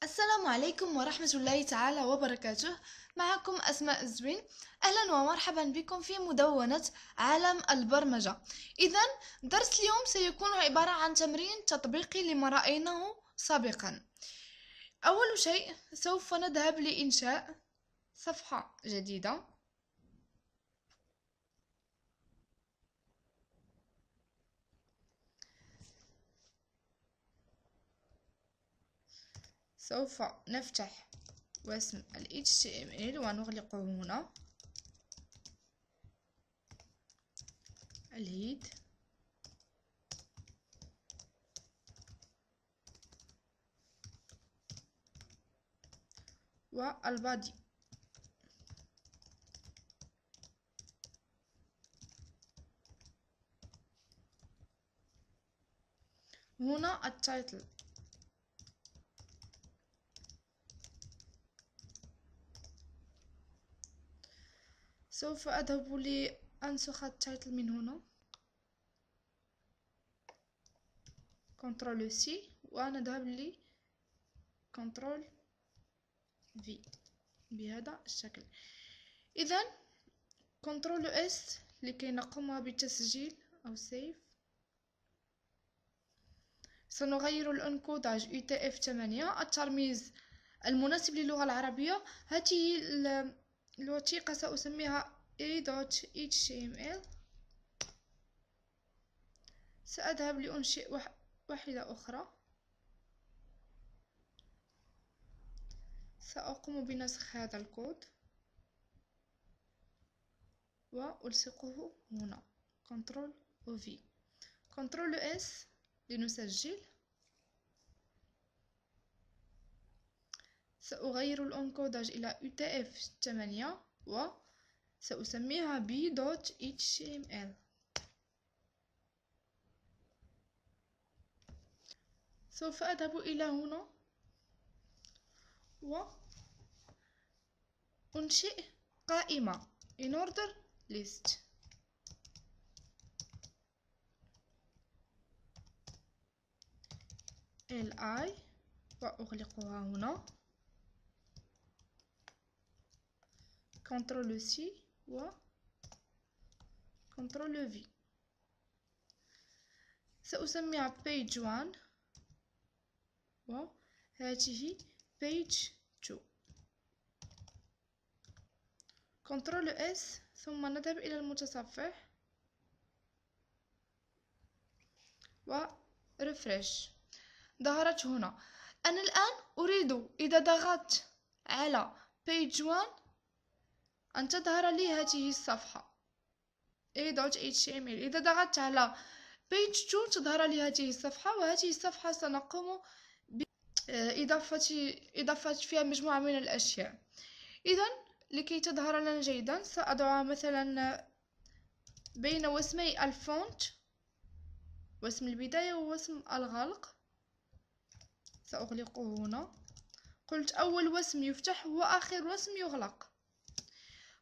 السلام عليكم ورحمة الله تعالى وبركاته. معكم أسماء الزوين. أهلا ومرحبا بكم في مدونة عالم البرمجة. إذن درس اليوم سيكون عبارة عن تمرين تطبيقي لما رأيناه سابقا. أول شيء سوف نذهب لإنشاء صفحة جديدة. سوف نفتح واسم ال HTML ونغلقه هنا الهيد والبادي. هنا التايتل. سوف أذهب لأنسخ التايتل من هنا، كنترول سي، ونذهب ل كنترول في بهذا الشكل. إذن كنترول اس لكي نقوم بالتسجيل أو سيف. سنغير الانكوداج UTF-8 الترميز المناسب للغة العربية. هذه الوثيقة سأسميها a.html. سأذهب لأنشئ واحدة أخرى. سأقوم بنسخ هذا الكود وألصقه هنا، كنترول V، كنترول S لنسجل. سأغير الانكوداج إلى UTF-8 وسأسميها b.html. سوف أذهب إلى هنا وأنشئ قائمة in order list. li وأغلقها هنا، كنترول سي و كنترول في. سأسميها page 1 وهذه page 2، كنترول اس، ثم نذهب إلى المتصفح وريفريش. ظهرت هنا. أنا الآن أريد إذا ضغطت على page 1 أن تظهر لي هذه الصفحة a.html. إذا ضغطت على page 2 تظهر لي هذه الصفحة، وهذه الصفحة سنقوم بإضافة فيها مجموعة من الأشياء. إذن لكي تظهر لنا جيدا سأضع مثلا بين واسمي الفونت، واسم البداية واسم الغلق. سأغلقه هنا. قلت أول واسم يفتح وآخر واسم يغلق.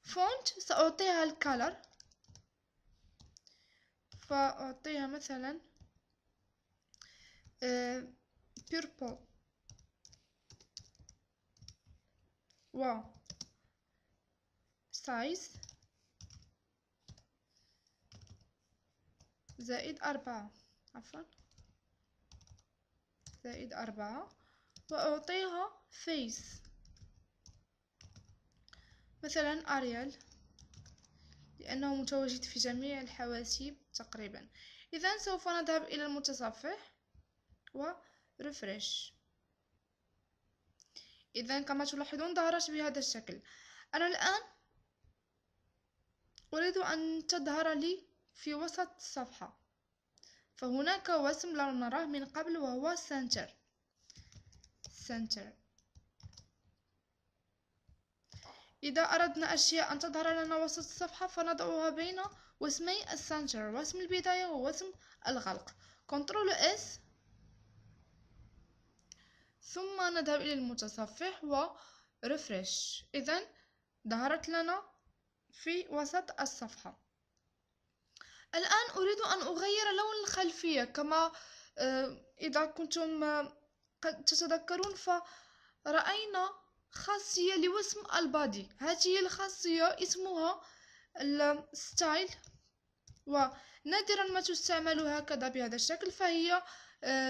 فونت سأعطيها الكالر، فأعطيها مثلا purple و size -4، -4، وأعطيها face مثلا أريال لأنه متواجد في جميع الحواسيب تقريبا. إذن سوف نذهب إلى المتصفح وريفريش. إذن كما تلاحظون ظهرت بهذا الشكل. أنا الآن أريد أن تظهر لي في وسط الصفحة، فهناك واسم لم نراه من قبل وهو center. إذا أردنا أشياء أن تظهر لنا وسط الصفحة فنضعها بين واسمي السنتر، واسم البداية واسم الغلق. كنترول اس، ثم نذهب إلى المتصفح وريفريش. إذن ظهرت لنا في وسط الصفحة. الآن أريد أن أغير لون الخلفية كما إذا كنتم قد تتذكرون رأينا خاصية لوسم البادي. هذه هي الخاصية اسمها الستايل، ونادرا ما تستعمل هكذا بهذا الشكل، فهي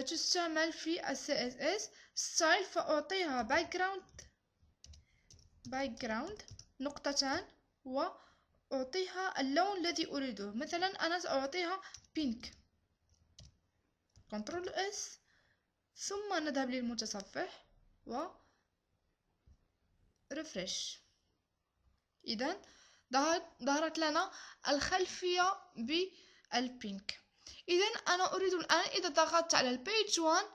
تستعمل في CSS ستايل. فأعطيها background نقطتان، وأعطيها اللون الذي أريده. مثلا أنا سأعطيها بينك. كنترول اس، ثم نذهب للمتصفح و ريفرش. إذن ظهرت لنا الخلفية بالبينك. إذن أنا أريد الآن إذا ضغطت على البيج 1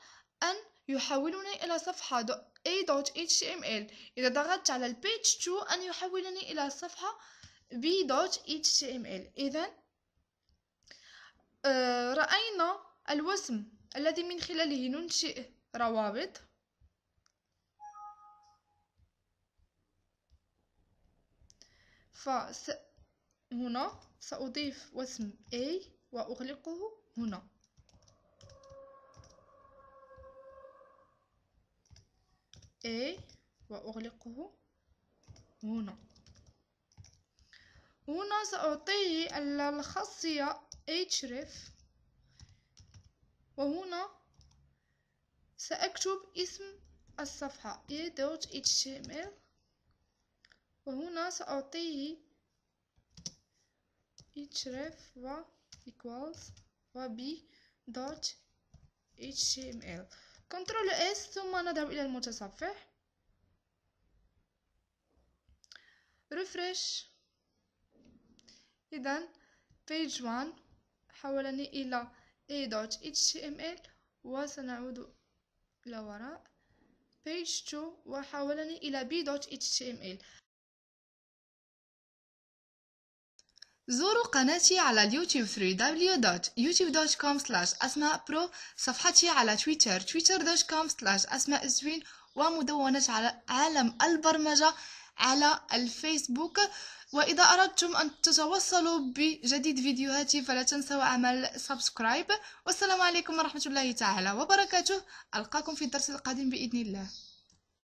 أن يحولني إلى صفحة a.html. إذا ضغطت على البيج 2 أن يحولني إلى صفحة b.html. إذن رأينا الوسم الذي من خلاله ننشئ روابط. هنا سأضيف وسم A وأغلقه هنا. A وأغلقه هنا. هنا سأعطيه الخاصية href، وهنا سأكتب اسم الصفحة a.html، وهنا سأعطيه href و equals و b.html. كنترول اس، ثم نذهب إلى المتصفح. ريفرش. إذن page 1 حولني إلى a.html، وسنعود إلى وراء page 2 وحولني إلى b.html. زوروا قناتي على اليوتيوب www.youtube.com/asmapro، صفحتي على تويتر twitter.com/asmaazwin، ومدونة على عالم البرمجة على الفيسبوك. وإذا أردتم أن تتوصلوا بجديد فيديوهاتي فلا تنسوا عمل سبسكرايب. والسلام عليكم ورحمة الله تعالى وبركاته. ألقاكم في الدرس القادم بإذن الله.